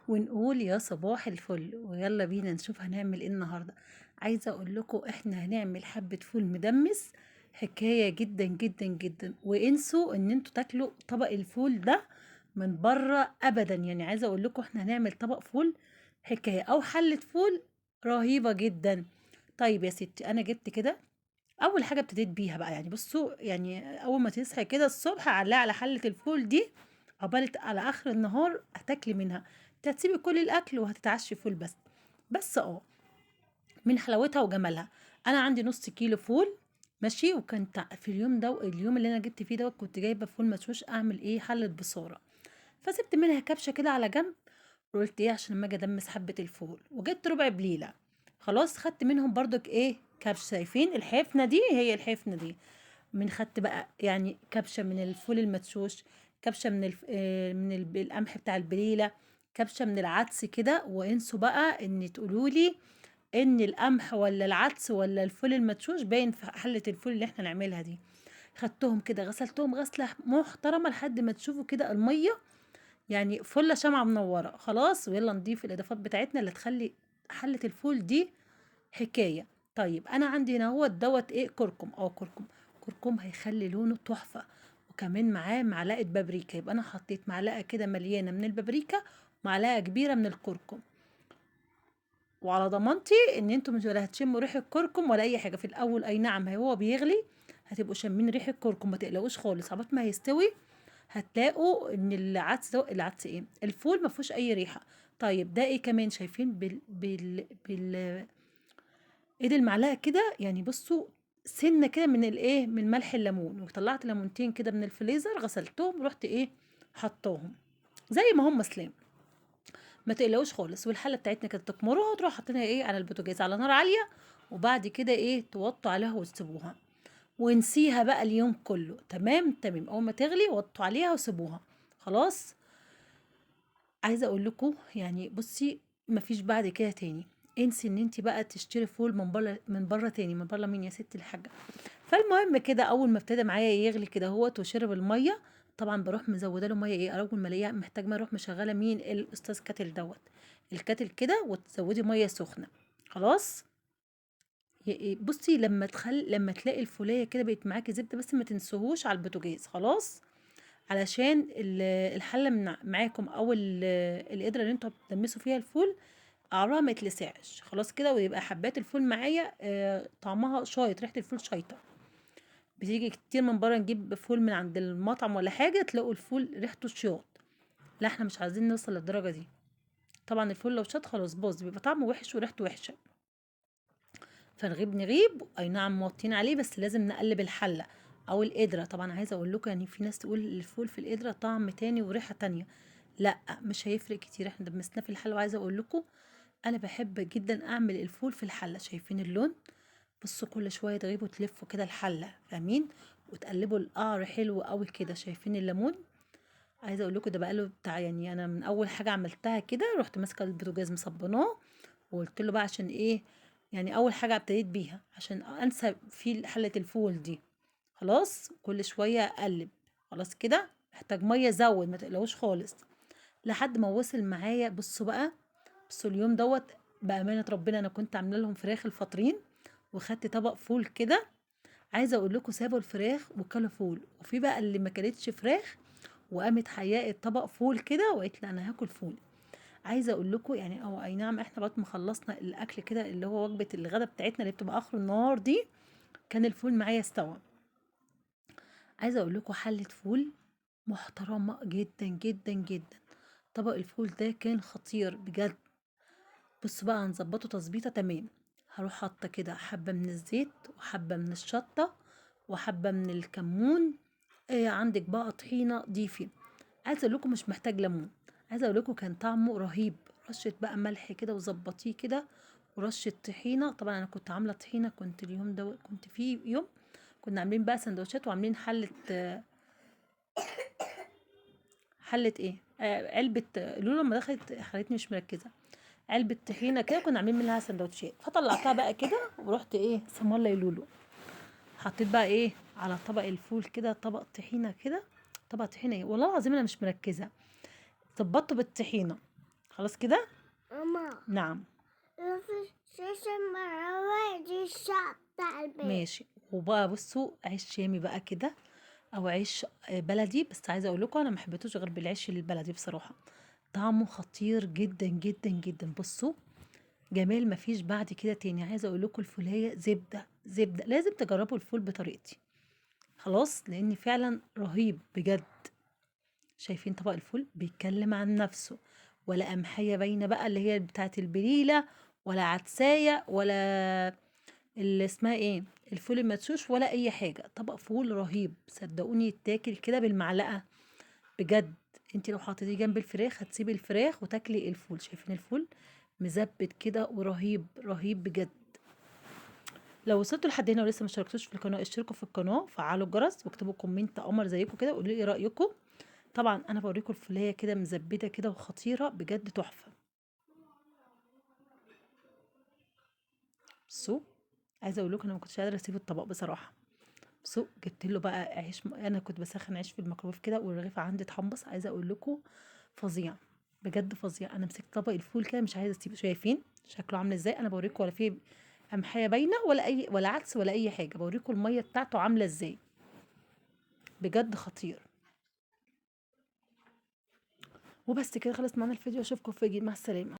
ونقول يا صباح الفل، ويلا بينا نشوف هنعمل ايه النهارده. عايزه اقول لكم احنا هنعمل حبه فول مدمس، حكايه جدا جدا جدا. وانسوا ان انتوا تاكلوا طبق الفول ده من بره ابدا. يعني عايزه اقول لكم احنا هنعمل طبق فول حكايه او حله فول رهيبه جدا. طيب يا ستي، انا جبت كده اول حاجه ابتديت بيها بقى. يعني بصوا، يعني اول ما تصحي كده الصبح علقي على حله الفول دي، عقبال على اخر النهار هتاكلي منها. انت هتسيبي كل الاكل وهتتعشي فول بس من حلاوتها وجمالها. انا عندي نص كيلو فول ماشي، وكنت في اليوم ده، اليوم اللي انا جبت فيه ده كنت جايبه فول مدشوش اعمل ايه حله بصاره. فسبت منها كبشه كده على جنب، وقلت ايه عشان لما اجي ادمس حبه الفول. وجبت ربع بليله، خلاص خدت منهم برضك ايه كبشه. شايفين الحفنه دي؟ هي الحفنه دي. من خدت بقى يعني كبشه من الفول المدشوش، كبشه من القمح بتاع البليله، كبشه من العدس كده. وانسوا بقى ان تقولوا لي ان القمح ولا العدس ولا الفول المدشوش باين في حله الفول اللي احنا نعملها دي. خدتهم كده غسلتهم غسله محترمه لحد ما تشوفوا كده الميه يعني فله شمعة منورة. خلاص، ويلا نضيف الإضافات بتاعتنا اللي تخلي حلة الفول دي حكاية. طيب أنا عندي هنا هو دوت إيه، كركم أو كركم. كركم هيخلي لونه تحفة، وكمان معاه معلقة بابريكا. يبقى أنا حطيت معلقة كده مليانة من البابريكا، ومعلقة كبيرة من الكركم. وعلى ضمانتي ان انتوا مش ولا هتشموا ريحة الكركم ولا اي حاجة في الاول. اي نعم هو بيغلي هتبقوا شامين ريحة الكركم، ما تقلقوش خالص. عبال ما هيستوي هتلاقوا ان العدس ده، العدس ايه، الفول ما فيهوش اي ريحه. طيب ده ايه كمان؟ شايفين ايد المعلقه كده يعني بصوا، سنه كده من الايه، من ملح الليمون. وطلعت ليمونتين كده من الفريزر غسلتهم ورحت ايه حطاهم زي ما هم سلام. ما تقلقوش خالص. والحله بتاعتنا كانت تكمرها وتروح حاطينها ايه على البوتاجاز على نار عاليه، وبعد كده ايه توطوا عليها وتسيبوها ونسيها بقى اليوم كله. تمام تمام، اول ما تغلي وطوا عليها وسيبوها. خلاص. عايزه اقول لكم يعني بصي، مفيش بعد كده تاني. انسي ان انت بقى تشتري فول من بره تاني. من بره مين يا ستي الحاجه؟ فالمهم كده اول ما ابتدى معايا يغلي كده هوت وشرب الميه، طبعا بروح مزوده له ميه. ايه اول ما الاقيها محتاج ميه اروح مشغله مين؟ الاستاذ كاتل دوت. الكاتل كده وتزودي ميه سخنه. خلاص. بصي لما تلاقي الفوليه كده بقت معاكي زبده، بس ما تنسوهوش على البوتاجاز. خلاص. علشان الحله من معاكم او القدره اللي انتوا بتدمسوا فيها الفول قعرها ما يتلسعش. خلاص كده. ويبقى حبات الفول معايا طعمها شايط، ريحه الفول شايطه. بتيجي كتير من بره نجيب فول من عند المطعم ولا حاجه تلاقوا الفول ريحته شياط. لا احنا مش عايزين نوصل للدرجه دي. طبعا الفول لو شاط خلاص باظ، بيبقى طعمه وحش وريحته وحشه. نغيب اي نعم موطين عليه، بس لازم نقلب الحله او القدره. طبعا عايزه اقول لكم يعني في ناس تقول الفول في القدره طعم تاني وريحه تانية. لا مش هيفرق كتير، احنا دمسناه في الحله. وعايزه اقول لكم انا بحب جدا اعمل الفول في الحله. شايفين اللون؟ بصوا كل شويه تغيبوا تلفوا كده الحله، فاهمين؟ وتقلبوا القعر حلو قوي كده. شايفين الليمون؟ عايزه اقول لكم ده بقاله بتاع، يعني انا من اول حاجه عملتها كده رحت ماسكه البوتاجاز مصبناه، وقلت له بقى عشان ايه، يعني اول حاجه ابتديت بيها عشان انسى في حله الفول دي. خلاص كل شويه اقلب. خلاص كده محتاج ميه زود، ما تقلقوش خالص. لحد ما وصل معايا. بصوا بقى، بصوا اليوم دوت بامانه ربنا انا كنت عامله لهم فراخ الفطرين، وخدت طبق فول كده. عايزه اقول لكم سابوا الفراخ وكلوا فول. وفي بقى اللي ما كلتش فراخ وقامت حياء طبق فول كده وقالت لي انا هاكل فول. عايزه اقول لكم يعني اي نعم احنا بعد ما خلصنا الاكل كده اللي هو وجبه الغداء بتاعتنا اللي بتبقى اخر النهار دي، كان الفول معايا استوى. عايزه اقول لكم حله فول محترمه جدا جدا جدا. طبق الفول ده كان خطير بجد. بصوا بقى هنظبطه تظبيطه تمام. هروح حاطه كده حبه من الزيت وحبه من الشطه وحبه من الكمون. عندك بقى طحينه ضيفي. عايزه اقول لكم مش محتاج ليمون. عايزه اقول لكم كان طعمه رهيب. رشه بقى ملح كده وظبطيه كده، ورشه طحينه. طبعا انا كنت عامله طحينه، كنت اليوم ده كنت فيه يوم كنا عاملين بقى سندوتشات وعاملين حله ايه علبه لولو لما دخلت خلتني مش مركزه. علبه طحينه كده كنا عاملين منها سندوتشات، فطلعتها بقى كده ورحت ايه سمولة يا لولو. حطيت بقى ايه على طبق الفول كده طبق طحينه كده. طبق طحينه ايه والله العظيم انا مش مركزه. ظبطته بالطحينه. خلاص كده. ماما نعم. في شاشة المراوح دي الشعب بتاع البيت. ماشي. وبقى بصوا عيش شامي بقى كده او عيش بلدي، بس عايزه اقول لكم انا ما حبيتوش غير بالعيش البلدي بصراحه، طعمه خطير جدا جدا جدا. بصوا جمال مفيش بعد كده تاني. عايزه اقول لكم الفوليه زبده زبده، لازم تجربوا الفول بطريقتي خلاص، لان فعلا رهيب بجد. شايفين طبق الفول بيتكلم عن نفسه، ولا قمحية باينة بقى اللي هي بتاعة البليلة، ولا عدساية، ولا اللي اسمها ايه الفول المدشوش، ولا اي حاجة. طبق فول رهيب صدقوني، يتاكل كده بالمعلقة بجد. انت لو حطيتيه جنب الفراخ هتسيبي الفراخ وتاكلي الفول. شايفين الفول مزبت كده ورهيب رهيب بجد. لو وصلتوا لحد هنا ولسه ما اشتركتوش في القناه، اشتركوا في القناه، فعلوا الجرس، واكتبوا كومنت قمر زيكم كده وقولوا لي ايه رايكم. طبعا انا بوريكم الفوليه كده مزبده كده وخطيره بجد تحفه. بصوا عايزه اقول لكم انا ما كنتش قادره اسيب الطبق بصراحه. بصوا جبت له بقى عيش انا كنت بسخن عيش في الميكرويف كده، والرغيف عندي اتحمص. عايزه اقول لكم فظيع بجد فظيع. انا مسكت طبق الفول كده مش عايزه اسيبه. شايفين شكله عامل ازاي؟ انا بوريكم ولا فيه قمحيه باينه ولا اي ولا عدس ولا اي حاجه، بوريكم الميه بتاعته عامله ازاي بجد خطير. وبس كده خلص معانا الفيديو، اشوفكم في فيديو، مع السلامه.